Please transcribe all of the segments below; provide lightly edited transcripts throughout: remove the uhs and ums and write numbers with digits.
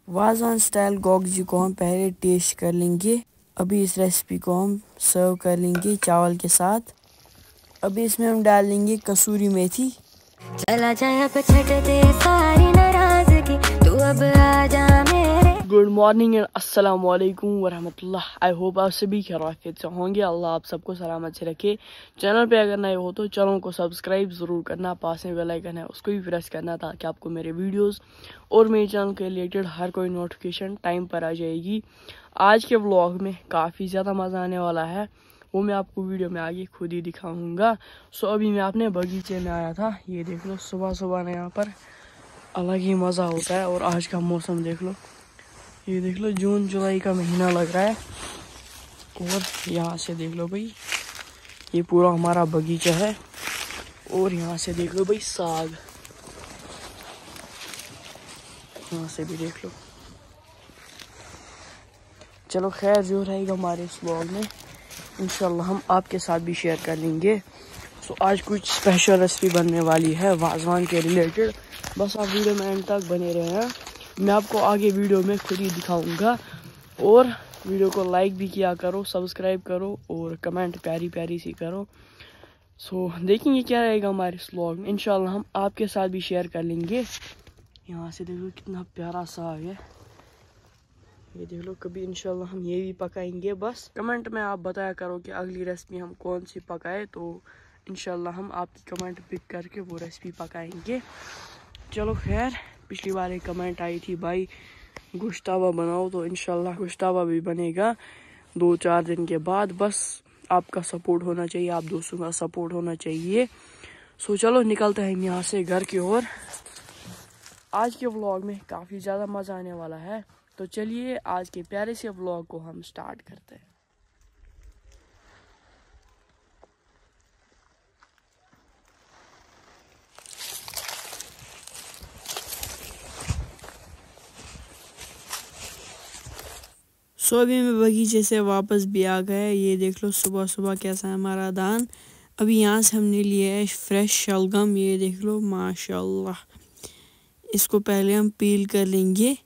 Wazwan style गोगजी को हम पहले टेस्ट कर लेंगे। अभी इस रेसिपी को हम सर्व कर लेंगे चावल के साथ। अभी इसमें हम डाल लेंगे कसूरी मेथी। चला जाए छटते सारी नाराजगी, तू अब आ जा मेरे। गुड मॉर्निंग एंड अस्सलाम वालेकुम वरहमतुल्लाह। आई होप आप सभी खैरियत से होंगे। अल्लाह आप सबको सलामत से रखे। चैनल पे अगर नए हो तो चैनल को सब्सक्राइब ज़रूर करना, पास में बेल आइकन है उसको भी प्रेस करना ताकि आपको मेरे वीडियोस और मेरे चैनल के रिलेटेड हर कोई नोटिफिकेशन टाइम पर आ जाएगी। आज के व्लॉग में काफ़ी ज़्यादा मज़ा आने वाला है, वो मैं आपको वीडियो में आगे खुद ही दिखाऊंगा। सो अभी मैं अपने बगीचे में आया था। ये देख लो सुबह सुबह ना यहाँ पर अलग ही मज़ा होता है। और आज का मौसम देख लो, ये देख लो जून जुलाई का महीना लग रहा है। और यहाँ से देख लो भाई, ये पूरा हमारा बगीचा है। और यहाँ से देख लो भाई साग, यहाँ से भी देख लो। चलो खैर, जो रहेगा हमारे इस व्लॉग में इंशाल्लाह हम आपके साथ भी शेयर कर लेंगे। सो आज कुछ स्पेशल रेसिपी बनने वाली है वाज़वान के रिलेटेड। बस आप वीडियो में एंड तक बने रहे हैं, मैं आपको आगे वीडियो में खुद ही दिखाऊंगा। और वीडियो को लाइक भी किया करो, सब्सक्राइब करो और कमेंट प्यारी प्यारी सी करो। सो देखेंगे क्या रहेगा हमारे इस व्लॉग में, इंशाल्लाह हम आपके साथ भी शेयर कर लेंगे। यहाँ से देखो कितना प्यारा साग है, ये देख लो। कभी इंशाल्लाह हम ये भी पकाएंगे। बस कमेंट में आप बताया करो कि अगली रेसिपी हम कौन सी पकाए, तो इंशाल्लाह हम आपकी कमेंट पिक करके वो रेसिपी पकाएंगे। चलो खैर, पिछली बार एक कमेंट आई थी भाई गोश्तावा बनाओ, तो इंशाल्लाह गोश्तावा भी बनेगा 2-4 दिन के बाद। बस आपका सपोर्ट होना चाहिए, आप दोस्तों का सपोर्ट होना चाहिए। सो चलो निकलते हैं यहाँ से घर की ओर। आज के व्लॉग में काफ़ी ज़्यादा मज़ा आने वाला है, तो चलिए आज के प्यारे से व्लॉग को हम स्टार्ट करते हैं। सो अभी मैं बगीचे से वापस भी आ गया। ये देख लो सुबह सुबह कैसा है हमारा दान। अभी यहाँ से हमने लिया है फ्रेश शलगम, ये देख लो माशाल्लाह। इसको पहले हम पील कर लेंगे।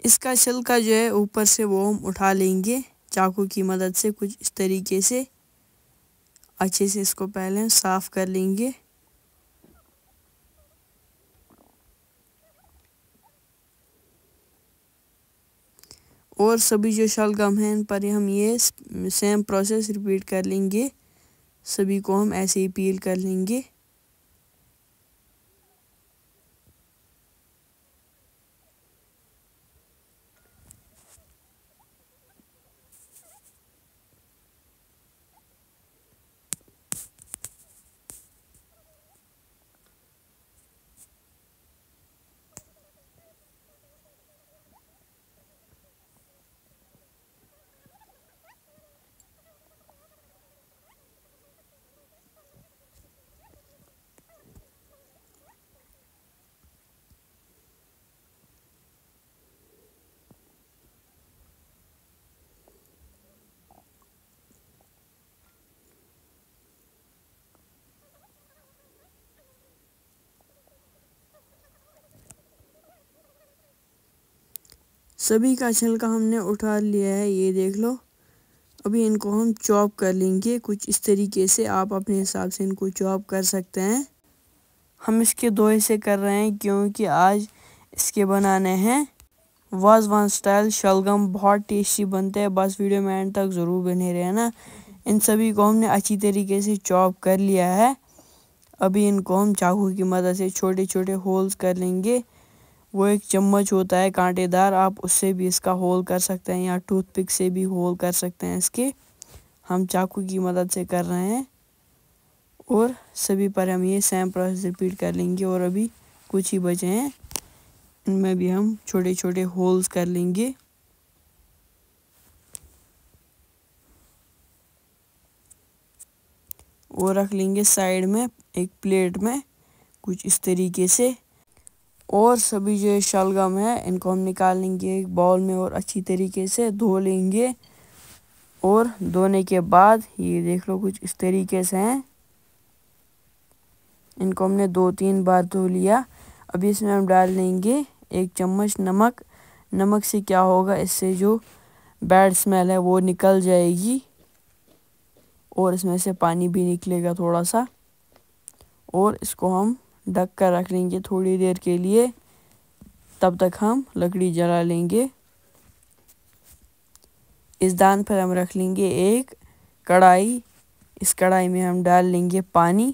इसका छिलका जो है ऊपर से वो हम उठा लेंगे चाकू की मदद से, कुछ इस तरीके से अच्छे से इसको पहले हम साफ कर लेंगे। और सभी जो शलगम हैं इन पर हम ये सेम प्रोसेस रिपीट कर लेंगे। सभी को हम ऐसे ही पील कर लेंगे। सभी का छिलका हमने उठा लिया है, ये देख लो। अभी इनको हम चॉप कर लेंगे कुछ इस तरीके से। आप अपने हिसाब से इनको चॉप कर सकते हैं। हम इसके 2 हिस्से कर रहे हैं क्योंकि आज इसके बनाने हैं वाज़वान स्टाइल शलगम। बहुत टेस्टी बनते हैं, बस वीडियो में एंड तक ज़रूर बने रहना। इन सभी को हमने अच्छी तरीके से चॉप कर लिया है। अभी इनको हम चाकू की मदद से छोटे छोटे होल्स कर लेंगे। वो एक चम्मच होता है कांटेदार, आप उससे भी इसका होल कर सकते हैं या टूथपिक से भी होल कर सकते हैं इसके। हम चाकू की मदद से कर रहे हैं और सभी पर हम ये सेम प्रोसेस रिपीट कर लेंगे। और अभी कुछ ही बचे हैं, इनमें भी हम छोटे छोटे होल्स कर लेंगे। और रख लेंगे साइड में एक प्लेट में कुछ इस तरीके से। और सभी जो शलगम है इनको हम निकाल लेंगे एक बाउल में और अच्छी तरीके से धो लेंगे। और धोने के बाद ये देख लो कुछ इस तरीके से हैं। इनको हमने 2-3 बार धो लिया। अभी इसमें हम डाल लेंगे 1 चम्मच नमक। नमक से क्या होगा, इससे जो बैड स्मेल है वो निकल जाएगी और इसमें से पानी भी निकलेगा थोड़ा सा। और इसको हम ढक कर रख लेंगे थोड़ी देर के लिए, तब तक हम लकड़ी जला लेंगे। इस दान पर हम रख लेंगे एक कढ़ाई। इस कढ़ाई में हम डाल लेंगे पानी।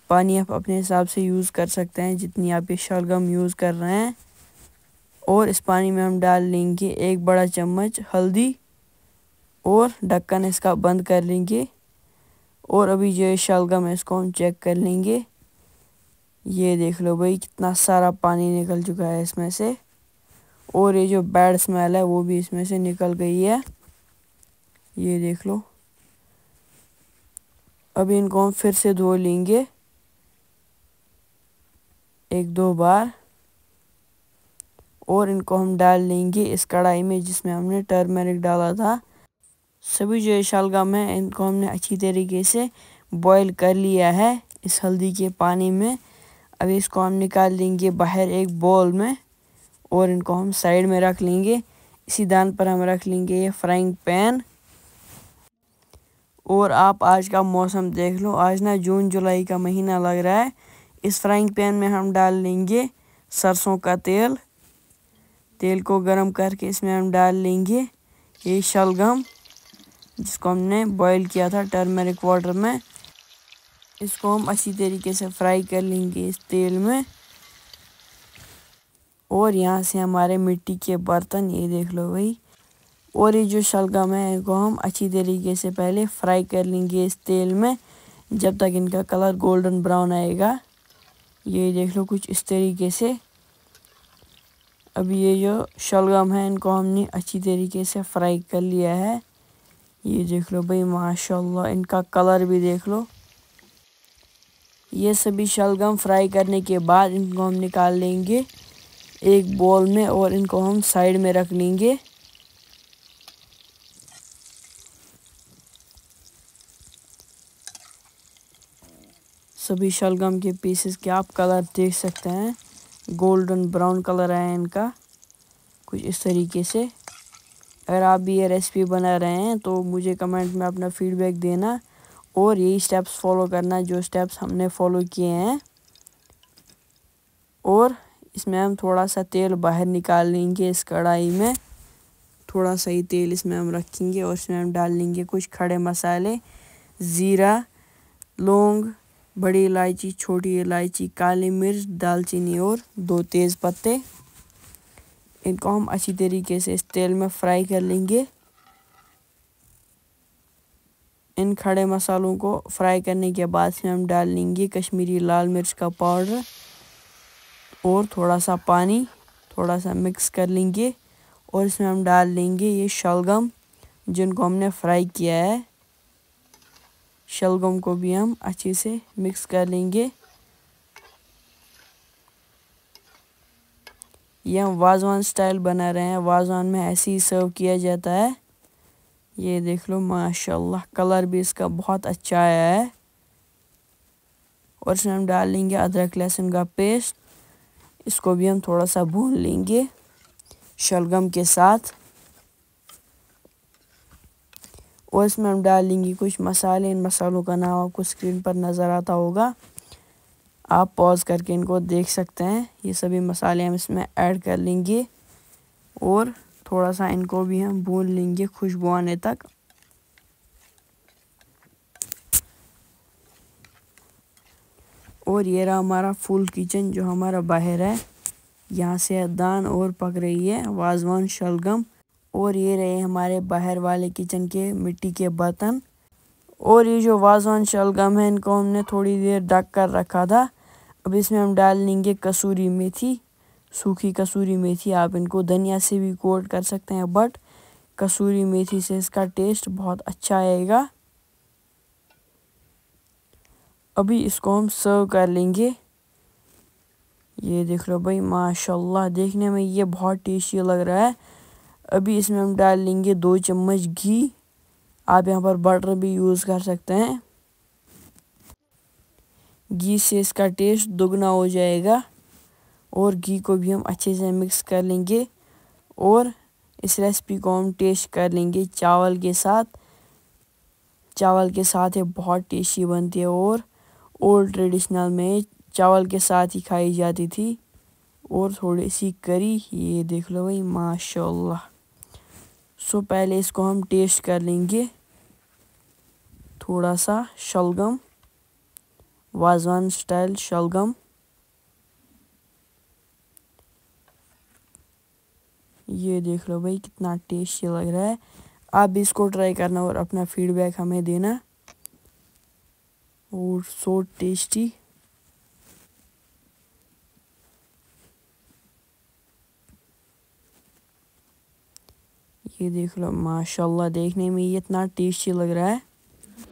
पानी आप अपने हिसाब से यूज़ कर सकते हैं जितनी आप ये शलगम यूज़ कर रहे हैं। और इस पानी में हम डाल लेंगे 1 बड़ा चम्मच हल्दी और ढक्कन इसका बंद कर लेंगे। और अभी जो ये शलगम है इसको हम चेक कर लेंगे। ये देख लो भाई, कितना सारा पानी निकल चुका है इसमें से और ये जो बैड स्मेल है वो भी इसमें से निकल गई है। ये देख लो। अभी इनको हम फिर से धो लेंगे 1-2 बार और इनको हम डाल लेंगे इस कढ़ाई में जिसमें हमने टर्मरिक डाला था। सभी जो शलगम है इनको हमने अच्छी तरीके से बॉईल कर लिया है इस हल्दी के पानी में। अभी इसको हम निकाल लेंगे बाहर एक बाउल में और इनको हम साइड में रख लेंगे। इसी दान पर हम रख लेंगे ये फ्राइंग पैन। और आप आज का मौसम देख लो, आज ना जून जुलाई का महीना लग रहा है। इस फ्राइंग पैन में हम डाल लेंगे सरसों का तेल। तेल को गरम करके इसमें हम डाल लेंगे ये शलगम जिसको हमने बॉईल किया था टर्मरिक वाटर में। इसको हम अच्छी तरीके से फ्राई कर लेंगे इस तेल में। और यहाँ से हमारे मिट्टी के बर्तन, ये देख लो भाई। और ये जो शलगम है इनको हम अच्छी तरीके से पहले फ्राई कर लेंगे इस तेल में जब तक इनका कलर गोल्डन ब्राउन आएगा। ये देख लो कुछ इस तरीके से। अभी ये जो शलगम है इनको हमने अच्छी तरीके से फ्राई कर लिया है। ये देख लो भाई, माशाल्लाह इनका कलर भी देख लो। ये सभी शलगम फ्राई करने के बाद इनको हम निकाल लेंगे एक बाउल में और इनको हम साइड में रख लेंगे। सभी शलगम के पीसेस के आप कलर देख सकते हैं, गोल्डन ब्राउन कलर है इनका कुछ इस तरीके से। अगर आप भी ये रेसिपी बना रहे हैं तो मुझे कमेंट में अपना फीडबैक देना और यही स्टेप्स फॉलो करना जो स्टेप्स हमने फॉलो किए हैं। और इसमें हम थोड़ा सा तेल बाहर निकाल लेंगे इस कढ़ाई में। थोड़ा सा ही तेल इसमें हम रखेंगे और इसमें हम डाल लेंगे कुछ खड़े मसाले, ज़ीरा, लौंग, बड़ी इलायची, छोटी इलायची, काली मिर्च, दालचीनी और 2 तेज़ पत्ते। इनको हम अच्छी तरीके से इस तेल में फ्राई कर लेंगे। इन खड़े मसालों को फ्राई करने के बाद इसमें हम डाल लेंगे कश्मीरी लाल मिर्च का पाउडर और थोड़ा सा पानी, थोड़ा सा मिक्स कर लेंगे। और इसमें हम डाल लेंगे ये शलगम जिनको हमने फ्राई किया है। शलगम को भी हम अच्छे से मिक्स कर लेंगे। ये हम वाज़वान स्टाइल बना रहे हैं, वाज़वान में ऐसे ही सर्व किया जाता है। ये देख लो माशाल्लाह, कलर भी इसका बहुत अच्छा आया है। और इसमें हम डाल लेंगे अदरक लहसुन का पेस्ट। इसको भी हम थोड़ा सा भून लेंगे शलगम के साथ। और इसमें हम डाल लेंगे कुछ मसाले। इन मसालों का नाम आपको स्क्रीन पर नज़र आता होगा, आप पॉज करके इनको देख सकते हैं। ये सभी मसाले हम इसमें ऐड कर लेंगे और थोड़ा सा इनको भी हम भून लेंगे खुशबू आने तक। और ये रहा हमारा फुल किचन जो हमारा बाहर है। यहाँ से दान और पक रही है वाज़वान शलगम। और ये रहे हमारे बाहर वाले किचन के मिट्टी के बर्तन। और ये जो वाज़वान शलगम है इनको हमने थोड़ी देर ढक कर रखा था। अब इसमें हम डाल लेंगे कसूरी मेथी, सूखी कसूरी मेथी। आप इनको धनिया से भी कोट कर सकते हैं बट कसूरी मेथी से इसका टेस्ट बहुत अच्छा आएगा। अभी इसको हम सर्व कर लेंगे। ये देख लो भाई माशाल्लाह, देखने में ये बहुत टेस्टी लग रहा है। अभी इसमें हम डाल लेंगे 2 चम्मच घी। आप यहाँ पर बटर भी यूज़ कर सकते हैं। घी से इसका टेस्ट दुगना हो जाएगा। और घी को भी हम अच्छे से मिक्स कर लेंगे और इस रेसिपी को हम टेस्ट कर लेंगे चावल के साथ। चावल के साथ ये बहुत टेस्टी बनती है और ओल्ड ट्रेडिशनल में चावल के साथ ही खाई जाती थी। और थोड़ी सी करी, ये देख लो भाई माशाल्लाह। सो पहले इसको हम टेस्ट कर लेंगे। थोड़ा सा शलगम, वाजवान स्टाइल शलगम, ये देख लो भाई कितना टेस्टी लग रहा है। आप भी इसको ट्राई करना और अपना फीडबैक हमें देना। और सो टेस्टी, ये देख लो माशाल्लाह, देखने में ये इतना टेस्टी लग रहा है।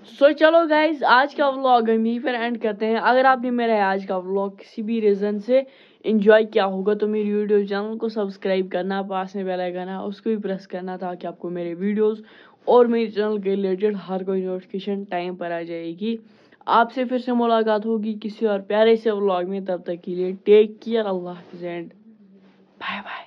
सो चलो गाइज, आज का व्लॉग हम यहीं पर एंड करते हैं। अगर आपने मेरा आज का व्लॉग किसी भी रीज़न से एंजॉय किया होगा तो मेरी वीडियो चैनल को सब्सक्राइब करना, पास में बेल आइकन है उसको भी प्रेस करना, ताकि आपको मेरे वीडियोस और मेरे चैनल के रिलेटेड हर कोई नोटिफिकेशन टाइम पर आ जाएगी। आपसे फिर से मुलाकात होगी किसी और प्यारे से व्लॉग में। तब तक के लिए टेक केयर, अल्लाह हाफ़िज़ एंड बाय बाय।